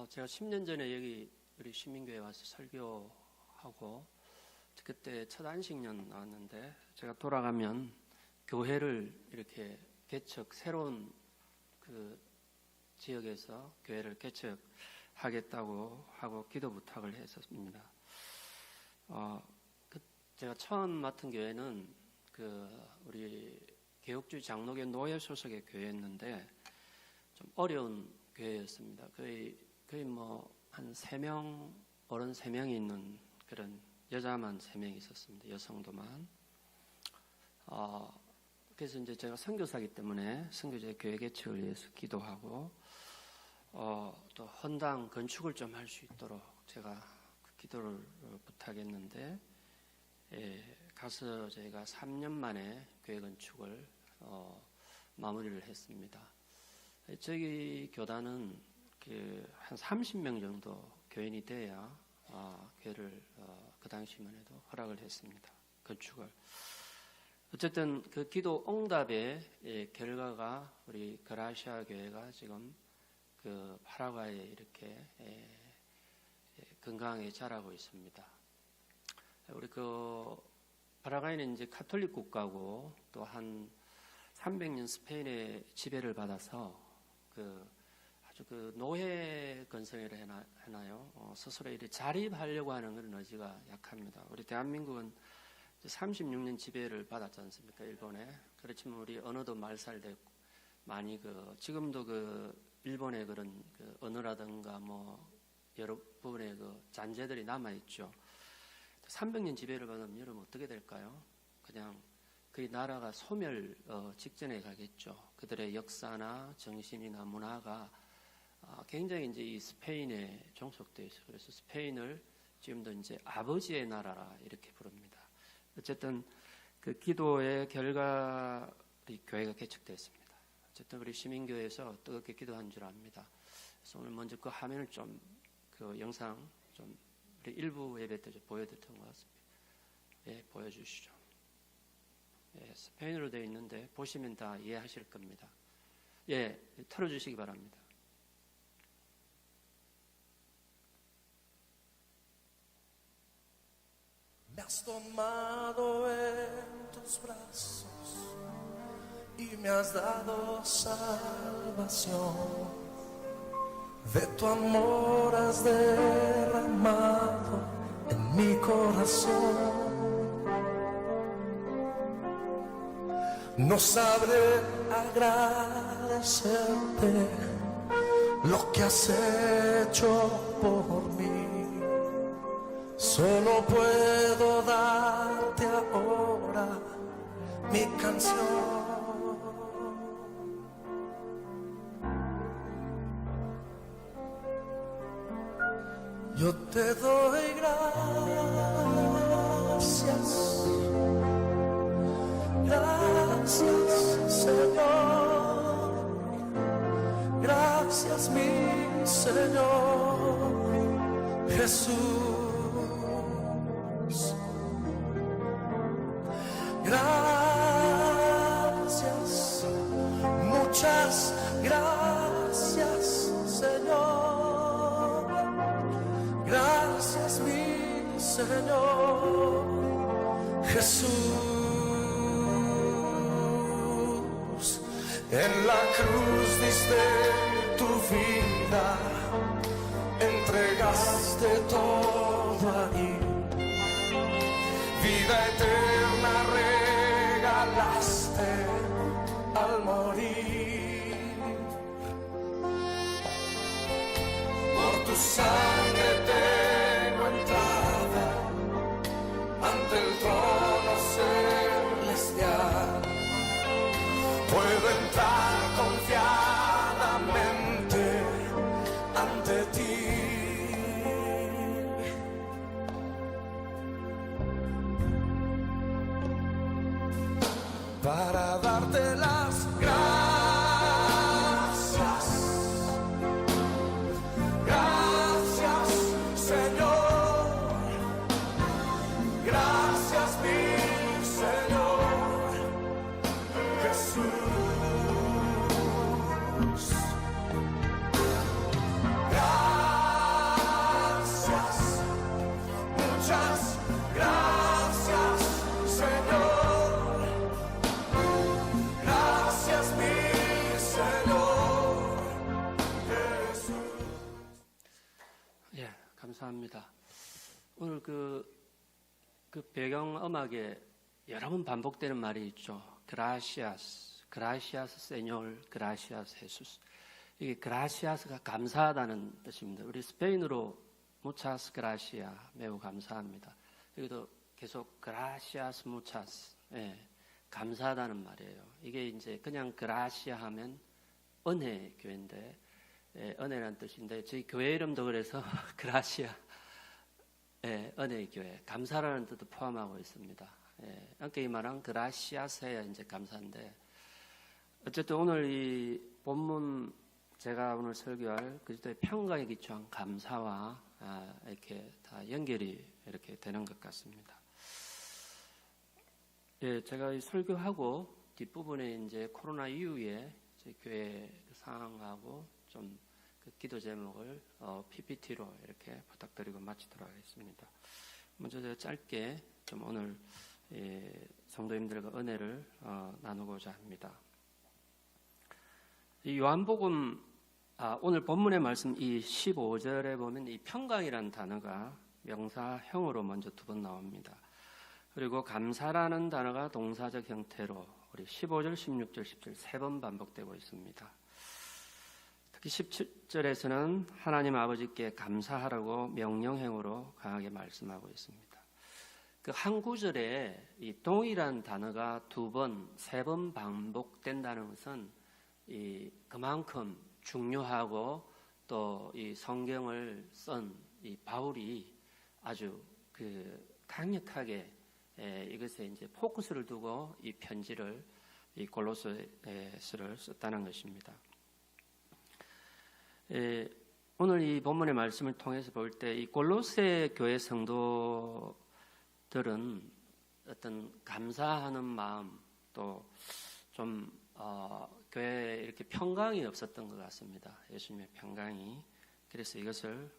제가 10년 전에 여기 우리 시민교회 와서 설교하고 그때 첫 안식년 나왔는데, 제가 돌아가면 교회를 이렇게 새로운 그 지역에서 교회를 개척하겠다고 하고 기도 부탁을 했었습니다. 제가 처음 맡은 교회는 우리 개혁주의 장로교 노예 소속의 교회였는데 좀 어려운 교회였습니다. 거의 한 3명, 어른 3명이 있는 그런 여자만 3명 있었습니다. 여성도만. 그래서 이제 제가 선교사이기 때문에 선교제 교회 개척을 위해서 기도하고, 또 헌당 건축을 좀 할 수 있도록 제가 그 기도를 부탁했는데, 가서 저희가 3년 만에 교회 건축을 마무리를 했습니다. 저희 교단은 한 30명 정도 교인이 돼야 교회를 그 당시만 해도 허락을 했습니다. 건축을. 어쨌든 그 기도 응답의 결과가 우리 그라시아 교회가 지금 그 파라과이에 이렇게 건강하게 자라고 있습니다. 우리 파라과이는 이제 카톨릭 국가고 또 한 300년 스페인의 지배를 받아서 아주 노예 건성이라 하나요? 스스로 이렇게 자립하려고 하는 그런 의지가 약합니다. 우리 대한민국은 36년 지배를 받았지 않습니까? 일본에. 그렇지만 우리 언어도 말살됐고, 많이 지금도 일본의 그런 언어라든가 여러 부분의 잔재들이 남아있죠. 300년 지배를 받으면 여러분 어떻게 될까요? 그냥 그 나라가 소멸 직전에 가겠죠. 그들의 역사나 정신이나 문화가 굉장히 이제 이 스페인에 종속되어 있어요. 그래서 스페인을 지금도 이제 아버지의 나라라 이렇게 부릅니다. 어쨌든 그 기도의 결과 우리 교회가 개척됐습니다. 어쨌든 우리 시민교회에서 뜨겁게 기도한 줄 압니다. 그래서 오늘 먼저 그 화면을 영상 우리 일부 예배 때 보여드렸던 것 같습니다. 예, 보여주시죠. 예, 스페인어로 되어 있는데 보시면 다 이해하실 겁니다. 예, 틀어주시기 바랍니다. Me has tomado en tus brazos y me has dado salvación. De tu amor has derramado en mi corazón. No sabré agradecerte lo que has hecho por mí. Solo puedo darte ahora mi canción. Yo te doy gracias, gracias Señor, gracias mi Señor Jesús. Gracias, muchas gracias, Señor. Gracias, mi Señor Jesús. En la cruz diste tu vida, entregaste todo ahí. Vida eterna regalaste al morir. Por tu sangre tengo entrada ante el trono celestial. Puedo entrar confiadamente ante ti. Para darte las gracias, gracias Señor, gracias mi Señor Jesús. Gracias. 감사합니다. 오늘 그 배경 음악에 여러 번 반복되는 말이 있죠. 그라시아스, 그라시아스 세뇨르, 그라시아스 헤수스. 이게 그라시아스가 감사하다는 뜻입니다. 우리 스페인어로 무차스 그라시아, 매우 감사합니다. 여기도 계속 그라시아스 무차스, 예, 감사하다는 말이에요. 이게 이제 그냥 그라시아 하면 은혜 교회인데, 예, 은혜라는 뜻인데 저희 교회 이름도 그래서 그라시아, 예, 은혜 교회, 감사라는 뜻도 포함하고 있습니다. 예, 그러니까 이 말은 그라시아스야 이제 감사인데, 어쨌든 오늘 이 본문 제가 오늘 설교할 그리스도의 평강에 기초한 감사와 이렇게 다 연결이 이렇게 되는 것 같습니다. 예, 제가 이 설교하고 뒷부분에 이제 코로나 이후에 제 교회 상황하고 좀 그 기도 제목을 PPT로 이렇게 부탁드리고 마치도록 하겠습니다. 먼저 제가 짧게 좀 오늘 성도님들과 은혜를 나누고자 합니다. 이 요한복음 오늘 본문의 말씀 이 15절에 보면 이 평강이라는 단어가 명사형으로 먼저 두 번 나옵니다. 그리고 감사라는 단어가 동사적 형태로 우리 15절, 16절, 17 세 번 반복되고 있습니다. 특히 17절에서는 하나님 아버지께 감사하라고 명령형으로 강하게 말씀하고 있습니다. 그 한 구절에 이 동일한 단어가 두 번, 세 번 반복된다는 것은 그만큼 중요하고 또 이 성경을 쓴 이 바울이 아주 강력하게 이것에 이제 포커스를 두고 이 편지를 이 골로새서를 썼다는 것입니다. 오늘 이 본문의 말씀을 통해서 볼 때 이 골로새 교회 성도들은 어떤 감사하는 마음 또 좀 교회에 이렇게 평강이 없었던 것 같습니다. 예수님의 평강이. 그래서 이것을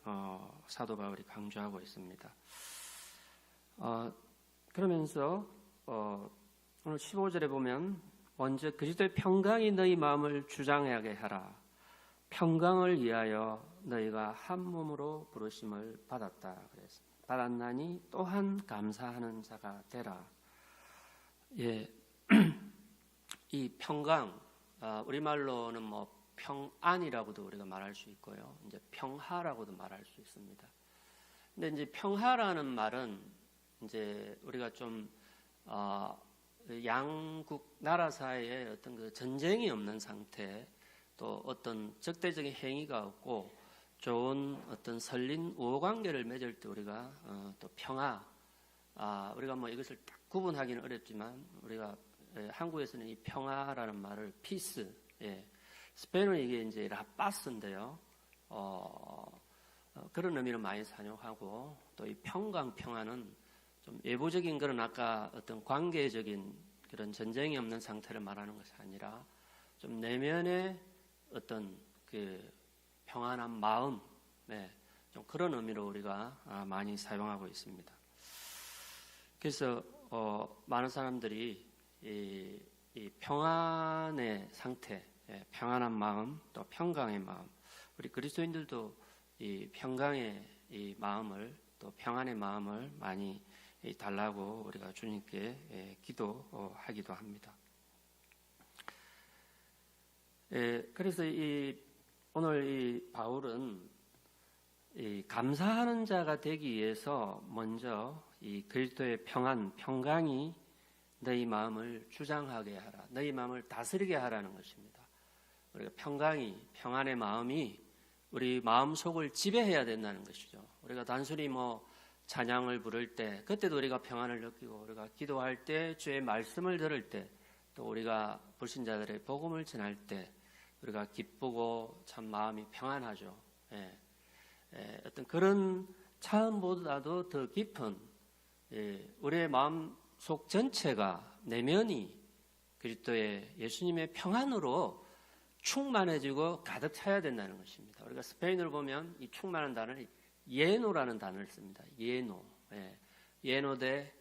사도 바울이 강조하고 있습니다. 그러면서 오늘 15절에 보면 먼저 그리스도의 평강이 너희 마음을 주장하게 하라. 평강을 위하여 너희가 한 몸으로 부르심을 받았다. 그랬습니다. 받았나니 또한 감사하는 자가 되라. 예, 이 평강, 우리말로는 뭐 평안이라고도 우리가 말할 수 있고요. 이제 평화라고도 말할 수 있습니다. 근데 이제 평화라는 말은 이제 우리가 좀 양국 나라 사이에 어떤 그 전쟁이 없는 상태, 또 어떤 적대적인 행위가 없고 좋은 어떤 설린 우호관계를 맺을 때 우리가 또 평화, 우리가 뭐 이것을 딱 구분하기는 어렵지만 우리가 한국에서는 이 평화라는 말을 피스, 스페인어는 이게 이제 라파스인데요. 그런 의미를 많이 사용하고 또 이 평화는 좀 외부적인 그런 아까 어떤 관계적인 그런 전쟁이 없는 상태를 말하는 것이 아니라 좀 내면의 어떤 그 평안한 마음, 좀 그런 의미로 우리가 많이 사용하고 있습니다. 그래서 많은 사람들이 이 평안의 상태, 평안한 마음, 또 평강의 마음, 우리 그리스도인들도 이 평강의 이 마음을 또 평안의 마음을 많이 달라고 우리가 주님께 기도하기도 합니다. 그래서 오늘 이 바울은 이 감사하는 자가 되기 위해서 먼저 이 그리스도의 평강이 너희 마음을 주장하게 하라, 너희 마음을 다스리게 하라는 것입니다. 우리가 평안의 마음이 우리 마음 속을 지배해야 된다는 것이죠. 우리가 단순히 뭐 찬양을 부를 때 그때도 우리가 평안을 느끼고, 우리가 기도할 때 주의 말씀을 들을 때, 또 우리가 불신자들의 복음을 전할 때 우리가 기쁘고 참 마음이 평안하죠. 어떤 그런 차원보다도 더 깊은 우리의 마음 속 전체가, 내면이 그리스도의 예수님의 평안으로 충만해지고 가득 차야 된다는 것입니다. 우리가 스페인어를 보면 이 충만한 단어를 예노라는 단어를 씁니다. 예노. 예노 대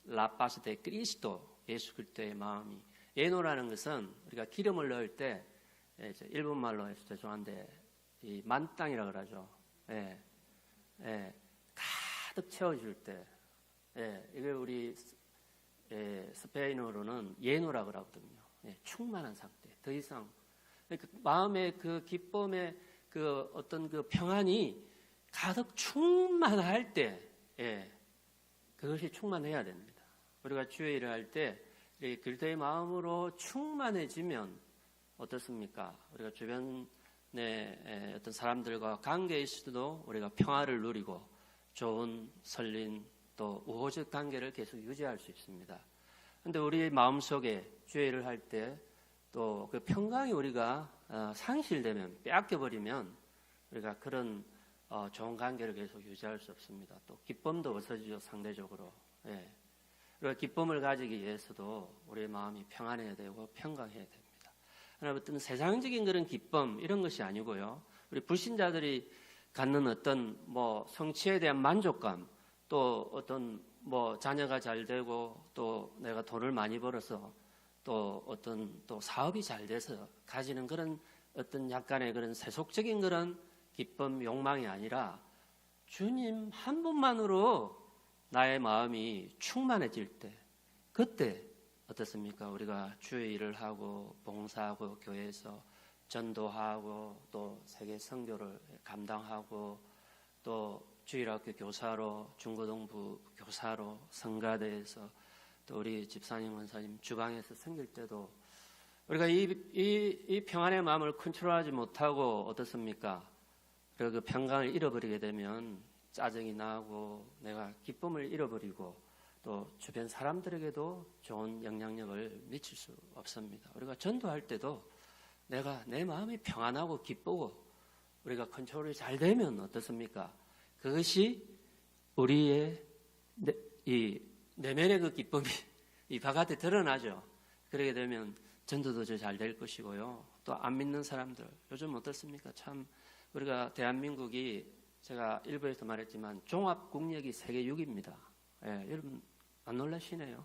라파스 대 그리스도, 예수 그리스도의 마음이. 예노라는 것은 우리가 기름을 넣을 때, 일본말로 해서 죄송한데 이 만땅이라고 그러죠. 가득 채워질 때, 이게 우리 스페인어로는 예노라 그러거든요. 충만한 상태. 더 이상 마음의 그 기쁨의 그 어떤 그 평안이 가득 충만할 때, 그것이 충만해야 됩니다. 우리가 주의 일을 할 때 그리스도의 마음으로 충만해지면 어떻습니까? 우리가 주변에 어떤 사람들과 관계에 있어도 우리가 평화를 누리고 좋은 설린 또 우호적 관계를 계속 유지할 수 있습니다. 그런데 우리 마음속에 주의 일을 할 때 또 그 평강이 우리가 상실되면, 빼앗겨버리면 우리가 그런 좋은 관계를 계속 유지할 수 없습니다. 또 기쁨도 없어지죠, 상대적으로. 그리고 기쁨을 가지기 위해서도 우리의 마음이 평안해야 되고 평강해야 됩니다. 그러나 어떤 세상적인 그런 기쁨 이런 것이 아니고요. 우리 불신자들이 갖는 어떤 성취에 대한 만족감, 또 어떤 자녀가 잘 되고 또 내가 돈을 많이 벌어서 또 어떤 또 사업이 잘 돼서 가지는 그런 어떤 약간의 그런 세속적인 그런 기쁨, 욕망이 아니라 주님 한 분만으로 나의 마음이 충만해질 때, 그때 어떻습니까? 우리가 주의 일을 하고 봉사하고 교회에서 전도하고 또 세계 선교를 감당하고 또 주일학교 교사로 중고등부 교사로 성가대에서 또 우리 집사님 원사님 주방에서 섬길 때도 우리가 이 평안의 마음을 컨트롤하지 못하고 어떻습니까? 그리고 그 평강을 잃어버리게 되면 짜증이 나고 내가 기쁨을 잃어버리고 또 주변 사람들에게도 좋은 영향력을 미칠 수 없습니다. 우리가 전도할 때도 내가 내 마음이 평안하고 기쁘고 우리가 컨트롤이 잘 되면 어떻습니까? 그것이 우리의 이 내면의 그 기쁨이 이 바깥에 드러나죠. 그러게 되면 전도도 잘 될 것이고요. 또 안 믿는 사람들 요즘 어떻습니까? 참 우리가 대한민국이 제가 일부에서 말했지만 종합국력이 세계 6위입니다. 여러분 안 놀라시네요?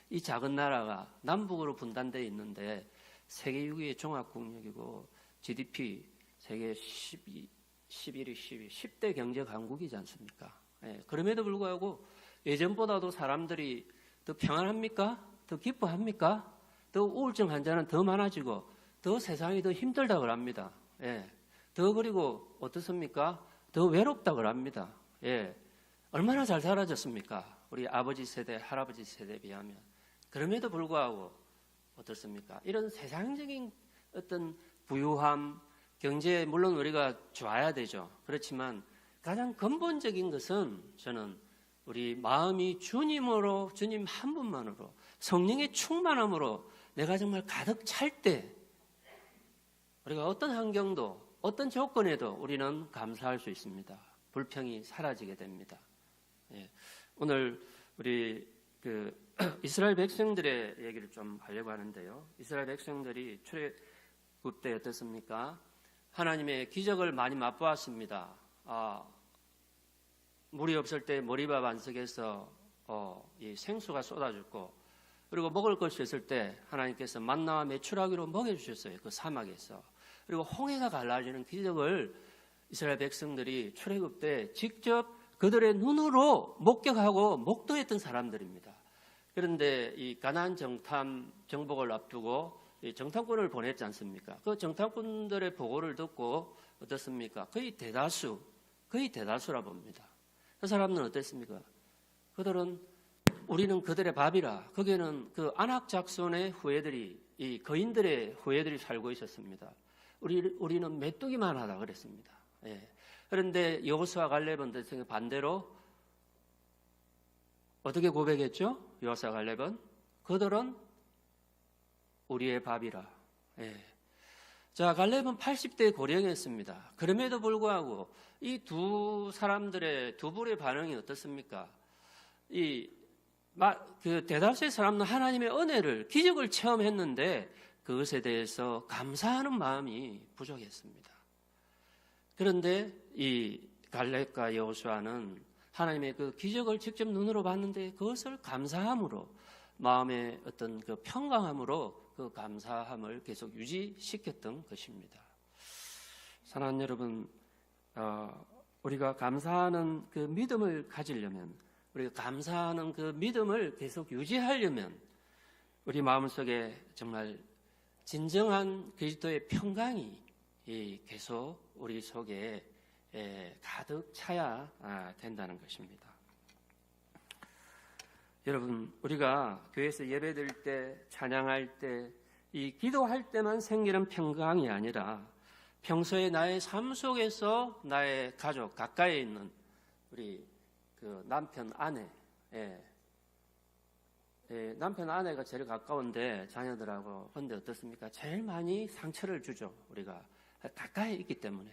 이 작은 나라가 남북으로 분단되어 있는데 세계 6위의 종합국력이고 GDP 세계 11위, 10대 경제 강국이지 않습니까? 그럼에도 불구하고 예전보다도 사람들이 더 평안합니까? 더 기뻐합니까? 더 우울증 환자는 더 많아지고 더 세상이 더 힘들다고 합니다. 더 그리고 어떻습니까? 더 외롭다고 합니다. 얼마나 잘 살아졌습니까? 우리 아버지 세대, 할아버지 세대에 비하면. 그럼에도 불구하고 어떻습니까? 이런 세상적인 어떤 부유함, 경제 물론 우리가 좋아야 되죠. 그렇지만 가장 근본적인 것은 저는 우리 마음이 주님으로, 주님 한 분만으로 성령의 충만함으로 내가 정말 가득 찰 때 우리가 어떤 환경도 어떤 조건에도 우리는 감사할 수 있습니다. 불평이 사라지게 됩니다. 오늘 우리 이스라엘 백성들의 얘기를 좀 하려고 하는데요. 이스라엘 백성들이 출애굽 때 어떻습니까? 하나님의 기적을 많이 맛보았습니다. 물이 없을 때 머리밥 안석에서 이 생수가 쏟아졌고, 그리고 먹을 것이 있을 때 하나님께서 만나와 메추라기로 먹여주셨어요. 그 사막에서. 그리고 홍해가 갈라지는 기적을 이스라엘 백성들이 출애굽 때 직접 그들의 눈으로 목격하고 목도했던 사람들입니다. 그런데 이 가나안 정복을 앞두고 이 정탐꾼을 보냈지 않습니까? 그 정탐꾼들의 보고를 듣고 어떻습니까? 거의 대다수라 봅니다. 그 사람들은 어땠습니까? 그들은 우리는 그들의 밥이라. 거기에는 그 아낙 작손의 후예들이, 이 거인들의 후예들이 살고 있었습니다. 우리는 메뚜기만 하다 그랬습니다. 그런데 여호수아 갈렙은 반대로 어떻게 고백했죠? 여호수아 갈렙은 그들은 우리의 밥이라. 자, 갈렙은 80대 고령이었습니다. 그럼에도 불구하고 이 두 사람들의 두 불의 반응이 어떻습니까? 그 대다수의 사람은 하나님의 은혜를, 기적을 체험했는데 그것에 대해서 감사하는 마음이 부족했습니다. 그런데 이 갈렙과 여호수아는 하나님의 그 기적을 직접 눈으로 봤는데 그것을 감사함으로, 마음의 어떤 그 평강함으로 그 감사함을 계속 유지시켰던 것입니다. 사랑하는 여러분, 우리가 감사하는 그 믿음을 가지려면, 우리가 감사하는 그 믿음을 계속 유지하려면 우리 마음속에 정말 진정한 그리스도의 평강이 계속 우리 속에 가득 차야 된다는 것입니다. 여러분, 우리가 교회에서 예배드릴 때, 찬양할 때, 이 기도할 때만 생기는 평강이 아니라 평소에 나의 삶 속에서 나의 가족, 가까이에 있는 우리 그 남편, 아내, 남편, 아내가 제일 가까운데 자녀들하고. 근데 어떻습니까? 제일 많이 상처를 주죠. 우리가 가까이 있기 때문에.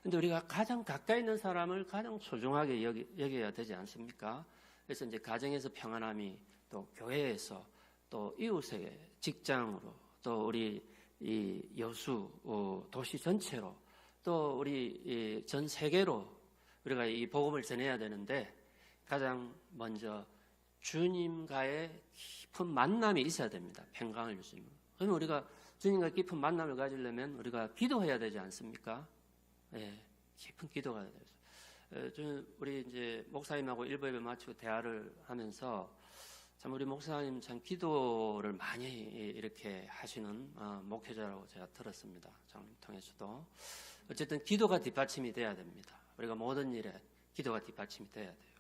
근데 우리가 가장 가까이 있는 사람을 가장 소중하게 여겨야 되지 않습니까? 그래서 이제 가정에서 평안함이, 또 교회에서, 또 이웃에게, 직장으로, 또 우리 이 여수 도시 전체로, 또 우리 전 세계로 우리가 이 복음을 전해야 되는데 가장 먼저 주님과의 깊은 만남이 있어야 됩니다. 평강을 주시면. 그러면 우리가 주님과 깊은 만남을 가지려면 우리가 기도해야 되지 않습니까? 깊은 기도가 되죠. 우리 이제 목사님하고 일부 예배 마치고 대화를 하면서 참 우리 목사님 참 기도를 많이 이렇게 하시는 목회자라고 제가 들었습니다. 장님 통해서도. 어쨌든 기도가 뒷받침이 돼야 됩니다. 우리가 모든 일에 기도가 뒷받침이 돼야 돼요.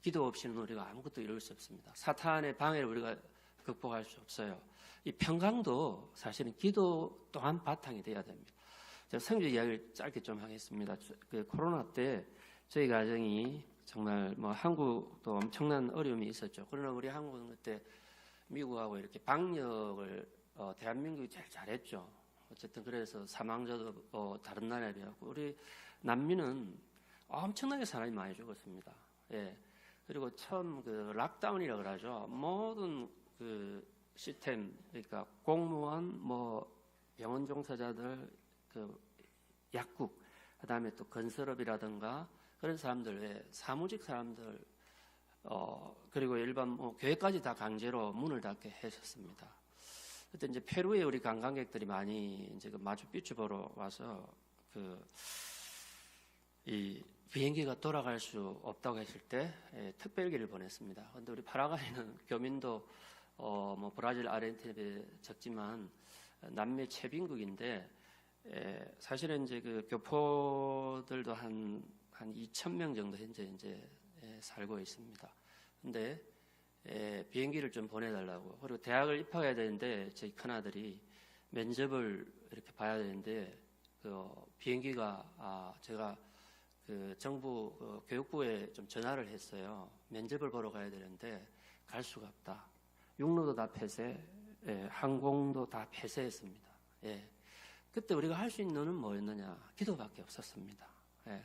기도 없이는 우리가 아무것도 이룰 수 없습니다. 사탄의 방해를 우리가 극복할 수 없어요. 이 평강도 사실은 기도 또한 바탕이 돼야 됩니다. 제가 성주 이야기를 짧게 좀 하겠습니다. 그 코로나 때 저희 가정이 정말 뭐 한국도 엄청난 어려움이 있었죠. 그러나 우리 한국은 그때 미국하고 이렇게 방역을 대한민국이 제일 잘했죠. 어쨌든 그래서 사망자도 다른 나라에 비하고 우리 남미는 엄청나게 사람이 많이 죽었습니다. 그리고 처음 그 락다운이라고 그러죠. 모든 그 시스템, 그러니까 공무원, 뭐 병원 종사자들, 그 약국, 그다음에 또 건설업이라든가 그런 사람들, 사무직 사람들, 그리고 일반 뭐 교회까지 다 강제로 문을 닫게 했었습니다. 그때 이제 페루에 우리 관광객들이 많이 이제 그 마추픽추 보러 와서 이 비행기가 돌아갈 수 없다고 했을 때 특별기를 보냈습니다. 그런데 우리 파라과이는 교민도 뭐 브라질, 아르헨티나에 적지만 남미 최빈국인데 사실은 이제 그 교포들도 한 2,000명 정도 현재 이제 살고 있습니다. 근데 비행기를 좀 보내달라고. 그리고 대학을 입학해야 되는데 저희 큰아들이 면접을 이렇게 봐야 되는데 그 비행기가 제가 그 정부 교육부에 좀 전화를 했어요. 면접을 보러 가야 되는데 갈 수가 없다. 육로도 다 폐쇄, 항공도 다 폐쇄했습니다. 그때 우리가 할 수 있는 는 뭐였느냐? 기도밖에 없었습니다.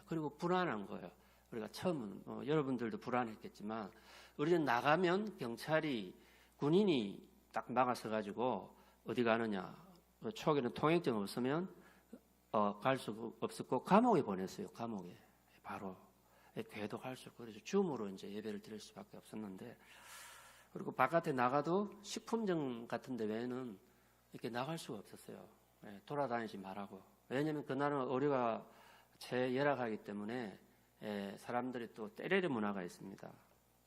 그리고 불안한 거예요. 우리가 처음은 여러분들도 불안했겠지만 우리는 나가면 경찰이, 군인이 딱 막아서 가지고 어디 가느냐? 초기는 통행증 없으면 갈 수 없었고 감옥에 보냈어요. 감옥에 바로 교회도 갈 수 없고 그래서 줌으로 이제 예배를 드릴 수밖에 없었는데, 그리고 바깥에 나가도 식품점 같은 데 외에는 이렇게 나갈 수가 없었어요. 돌아다니지 말라고. 왜냐하면 그날은 의료가 최열악하기 때문에 사람들이 또 때레리 문화가 있습니다.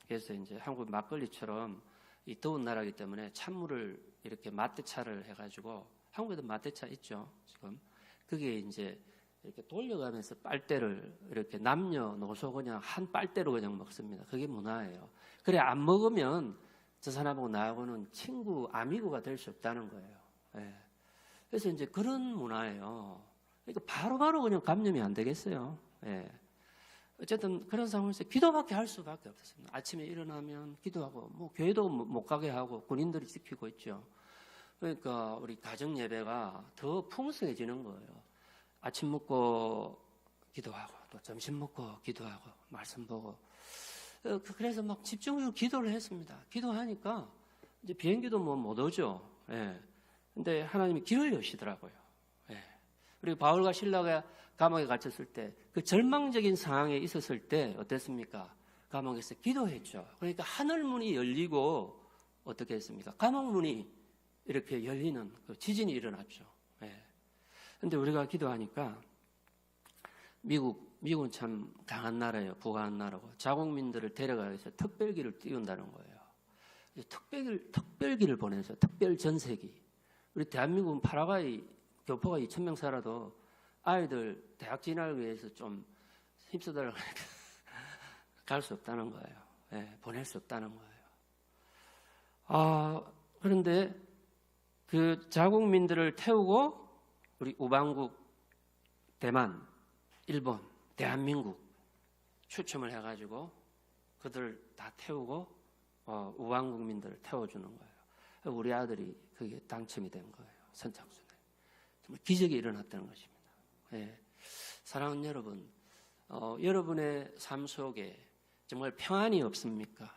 그래서 이제 한국 막걸리처럼 이 더운 나라이기 때문에 찬물을 이렇게 마대차를 해가지고, 한국에도 마대차 있죠 지금. 그게 이제 이렇게 돌려가면서 빨대를 이렇게 남녀노소 그냥 한 빨대로 그냥 먹습니다. 그게 문화예요. 그래 안 먹으면 저 사람하고 나하고는 친구, 아미고가 될 수 없다는 거예요. 그래서 이제 그런 문화예요. 그러니까 바로바로 그냥 감염이 안 되겠어요. 어쨌든 그런 상황에서 기도밖에 할 수밖에 없었습니다. 아침에 일어나면 기도하고, 뭐 교회도 못 가게 하고 군인들이 지키고 있죠. 그러니까 우리 가정 예배가 더 풍성해지는 거예요. 아침 먹고 기도하고, 또 점심 먹고 기도하고, 말씀 보고. 그래서 막 집중적으로 기도를 했습니다. 기도하니까 이제 비행기도 뭐 못 오죠. 근데 하나님이 길을 여시더라고요. 그리고 바울과 실라가 감옥에 갇혔을 때, 그 절망적인 상황에 있었을 때 어땠습니까? 감옥에서 기도했죠. 그러니까 하늘문이 열리고 어떻게 했습니까? 감옥문이 이렇게 열리는 그 지진이 일어났죠. 근데 우리가 기도하니까 미국 미국은 참 강한 나라예요. 부강한 나라고. 자국민들을 데려가기 위해서 특별기를 띄운다는 거예요. 특별기를 보내서 특별 전세기. 우리 대한민국은 파라과이 교포가 2,000명 살아도 아이들 대학 진학을 위해서 좀 힘써달라고 하니까 갈 수 없다는 거예요. 예, 보낼 수 없다는 거예요. 그런데 그 자국민들을 태우고 우리 우방국, 대만, 일본, 대한민국 추첨을 해가지고 그들 다 태우고 우방국민들을 태워주는 거예요. 우리 아들이 그게 당첨이 된 거예요. 선착순에. 정말 기적이 일어났다는 것입니다. 예. 사랑하는 여러분, 여러분의 삶 속에 정말 평안이 없습니까?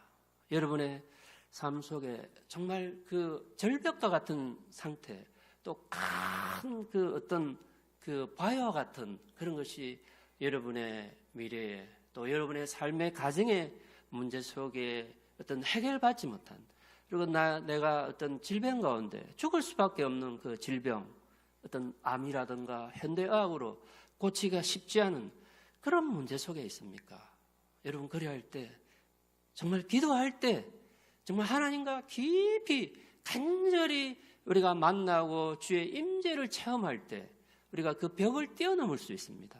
여러분의 삶 속에 정말 그 절벽과 같은 상태, 또 큰 그 어떤 그 바위와 같은 그런 것이 여러분의 미래에 또 여러분의 삶의 가정의 문제 속에 어떤 해결받지 못한, 그리고 내가 어떤 질병 가운데 죽을 수밖에 없는 그 질병, 어떤 암이라든가 현대의학으로 고치기가 쉽지 않은 그런 문제 속에 있습니까? 여러분, 그리할 때 정말 기도할 때 정말 하나님과 깊이 간절히 우리가 만나고 주의 임재를 체험할 때 우리가 그 벽을 뛰어넘을 수 있습니다.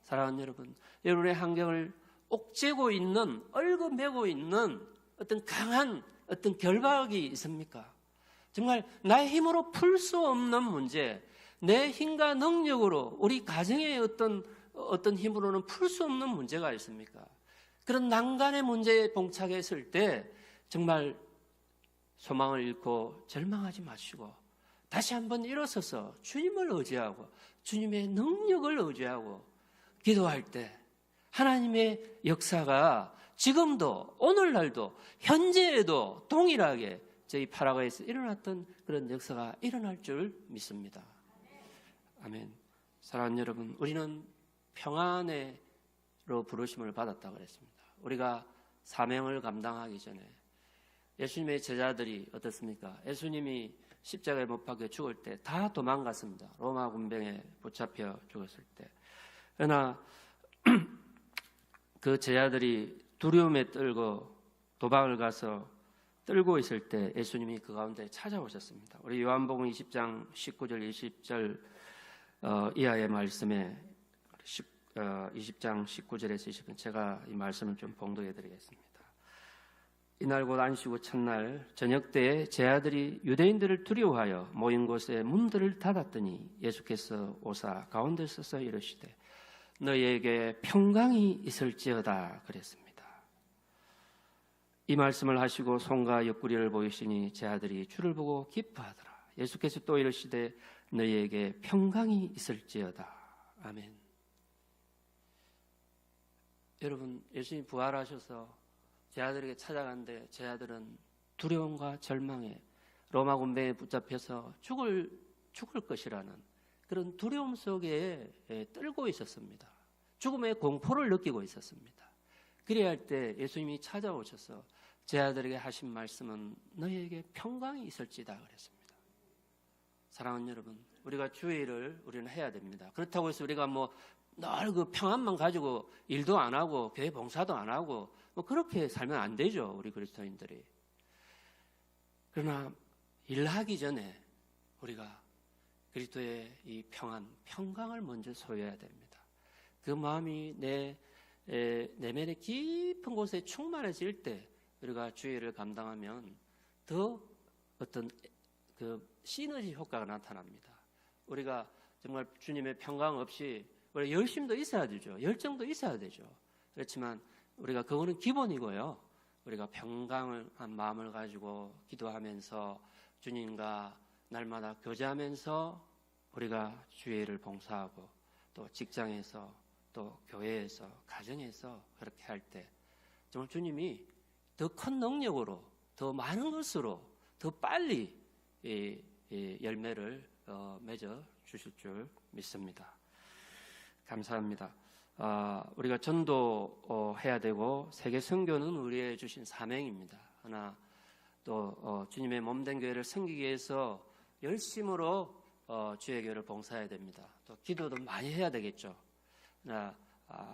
사랑하는 여러분, 여러분의 환경을 옥죄고 있는, 얽어매고 있는 어떤 강한 어떤 결박이 있습니까? 정말 나의 힘으로 풀 수 없는 문제, 내 힘과 능력으로 우리 가정의 어떤 힘으로는 풀 수 없는 문제가 있습니까? 그런 난간의 문제에 봉착했을 때 정말 소망을 잃고 절망하지 마시고 다시 한번 일어서서 주님을 의지하고 주님의 능력을 의지하고 기도할 때 하나님의 역사가 지금도 오늘날도 현재에도 동일하게 저희 파라과이에서 일어났던 그런 역사가 일어날 줄 믿습니다. 아멘. 사랑하는 여러분, 우리는 평안으로 부르심을 받았다고 그랬습니다. 우리가 사명을 감당하기 전에 예수님의 제자들이 어떻습니까? 예수님이 십자가에 못 박혀 죽을 때 다 도망갔습니다. 로마 군병에 붙잡혀 죽었을 때. 그러나 그 제자들이 두려움에 떨고 도망을 가서 떨고 있을 때 예수님이 그 가운데 찾아오셨습니다. 우리 요한복음 20장 19절 20절 이하의 말씀에 20장 19절에서 20절 제가 이 말씀을 좀 봉독해 드리겠습니다. 이날 곧 안식 후 첫날 저녁 때에 제자들이 유대인들을 두려워하여 모인 곳에 문들을 닫았더니 예수께서 오사 가운데 서서 이르시되 너희에게 평강이 있을지어다 그랬습니다. 이 말씀을 하시고 손과 옆구리를 보이시니 제자들이 주를 보고 기뻐하더라. 예수께서 또 이르시되 너희에게 평강이 있을지어다. 아멘. 여러분, 예수님이 부활하셔서 제자들에게 찾아갔는데 제자들은 두려움과 절망에 로마 군병에 붙잡혀서 죽을 것이라는 그런 두려움 속에 떨고 있었습니다. 죽음의 공포를 느끼고 있었습니다. 그래야 할 때 예수님이 찾아오셔서 제자들에게 하신 말씀은 너희에게 평강이 있을지다 그랬습니다. 사랑하는 여러분, 우리가 주의를 우리는 해야 됩니다. 그렇다고 해서 우리가 늘 그 평안만 가지고 일도 안 하고 교회 봉사도 안 하고 그렇게 살면 안 되죠, 우리 그리스도인들이. 그러나 일하기 전에 우리가 그리스도의 이 평강을 먼저 소유해야 됩니다. 그 마음이 내 내면의 깊은 곳에 충만해질 때 우리가 주의를 감당하면 더 어떤 그 시너지 효과가 나타납니다. 우리가 정말 주님의 평강 없이 우리 열심도 있어야 되죠. 열정도 있어야 되죠. 그렇지만 우리가 그거는 기본이고요. 우리가 평강한 마음을 가지고 기도하면서 주님과 날마다 교제하면서 우리가 주의를 봉사하고 또 직장에서 또 교회에서 가정에서 그렇게 할 때 정말 주님이 더 큰 능력으로 더 많은 것으로 더 빨리 열매를 맺어 주실 줄 믿습니다. 감사합니다. 우리가 전도해야 되고 세계 선교는 우리의 주신 사명입니다. 하나 또 주님의 몸된 교회를 섬기기 위해서 열심으로 주의 교회를 봉사해야 됩니다. 또 기도도 많이 해야 되겠죠.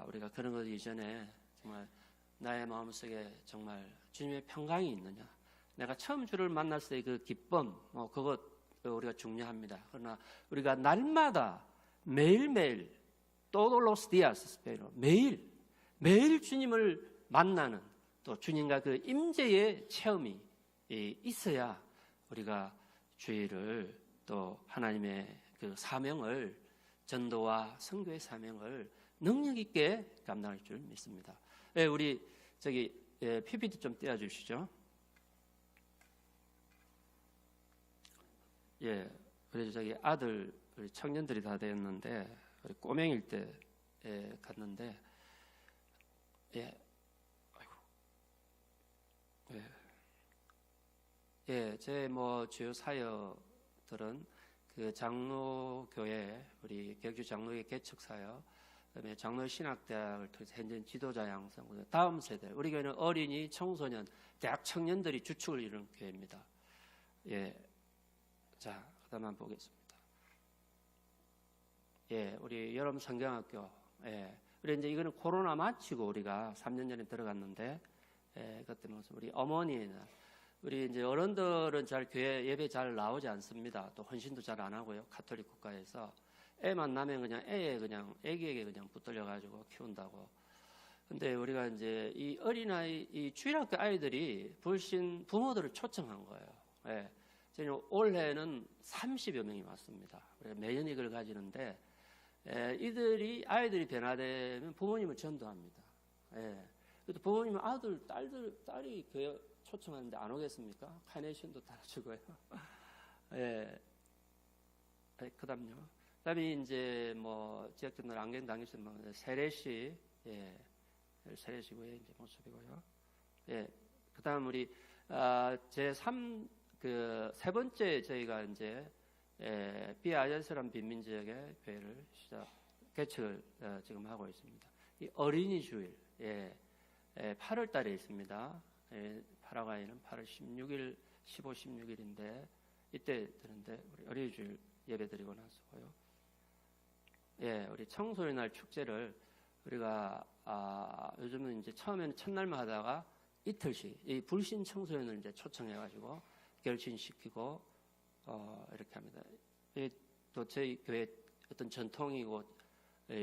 우리가 그런 것 이전에 정말 나의 마음속에 정말 주님의 평강이 있느냐. 내가 처음 주를 만났을 때 그 기쁨, 그것 우리가 중요합니다. 그러나 우리가 날마다 매일매일 todos días 스페인어로 매일 주님을 만나는 또 주님과 그 임재의 체험이 있어야 우리가 주의를 또 하나님의 그 사명을 전도와 선교의 사명을 능력 있게 감당할 줄 믿습니다. 우리 PPT 좀 띄워주시죠. 그래서 아들 우리 청년들이 다 되었는데 우리 꼬맹일 때 갔는데 제 주요 사역들은 그 장로교회 우리 격주 장로의 개척 사역, 그다음에 장로 신학대학을 통해서 현재 지도자 양성, 다음 세대 우리 교회는 어린이, 청소년, 대학 청년들이 주축을 이루는 교회입니다. 자, 그다음 한번 보겠습니다. 우리 여름 성경학교. 우리 이제 이거는 코로나 마치고 우리가 3년 전에 들어갔는데, 그것 때문에 우리 어머니나 우리 이제 어른들은 잘 교회 예배 잘 나오지 않습니다. 또 헌신도 잘 안 하고요. 가톨릭 국가에서 애만 나면 그냥 애기에게 그냥 붙들려 가지고 키운다고. 근데 우리가 이제 이 어린아이, 이 주일학교 아이들이 불신 부모들을 초청한 거예요. 저희는 올해는 30여 명이 왔습니다. 매년 이걸 가지는데, 아이들이 변화되면 부모님을 전도합니다. 그래도 부모님은 딸이 교회 초청하는데 안 오겠습니까? 카네이션도 달아주고요. 그 다음에 이제 지역적으로 안경 당기시는 세례시, 세례시고요, 이제 모습이고요. 그 다음 우리, 세 번째 저희가 이제 비아연스란 빈민지역의 교회를 개척을 지금 하고 있습니다. 이 어린이 주일 8월 달에 있습니다. 파라과이는 8월 16일, 15, 16일인데 이때 드는데 우리 어린이 주일 예배 드리고 나서고요. 우리 청소년 날 축제를 우리가 요즘은 이제 처음에는 첫날만 하다가 이틀씩 이 불신 청소년을 이제 초청해가지고 결신시키고 이렇게 합니다. 또 저희 교회 어떤 전통이고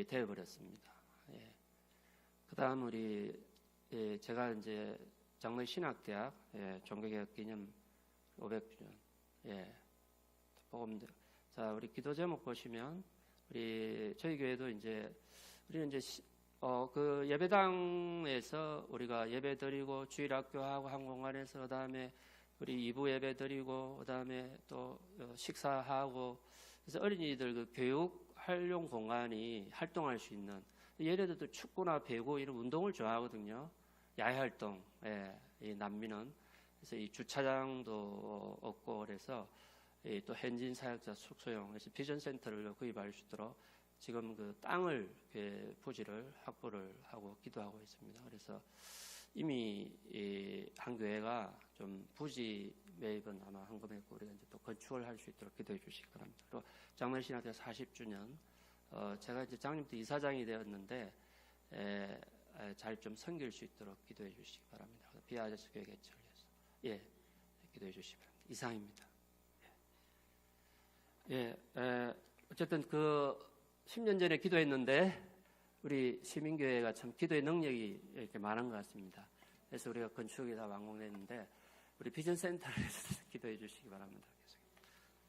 되어버렸습니다. 그다음 우리 제가 이제 장로 신학대학 종교개혁 기념 500주년 복음들. 자, 우리 기도 제목 보시면 저희 교회도 우리는 그 예배당에서 우리가 예배드리고 주일학교하고 한 공간에서 그다음에 우리 2부 예배드리고 그다음에 또 식사하고 그래서 어린이들 그 교육 활용 공간이 활동할 수 있는, 예를 들어 축구나 배구 이런 운동을 좋아하거든요. 야외 활동, 이 난민은 그래서 이 주차장도 없고 그래서 또 현지인 사역자 숙소용 그래서 비전 센터를 구입할 수 있도록 지금 그 땅을 부지를 확보를 하고 기도하고 있습니다. 그래서 이미 한 교회가 좀 부지 매입은 아마 한금했고 우리가 이제 또 건축을 할 수 있도록 기도해 주시기 바랍니다. 그리고 장로신학대 40주년 제가 이제 장님 때 이사장이 되었는데 잘 좀 섬길 수 있도록 기도해 주시기 바랍니다. 비아저스 교회 개척을 해서 기도해 주시기 바랍니다. 이상입니다. 어쨌든 그 10년 전에 기도했는데 우리 시민교회가 참 기도의 능력이 이렇게 많은 것 같습니다. 그래서 우리가 건축이 다 완공됐는데 우리 비전센터를 기도해 주시기 바랍니다.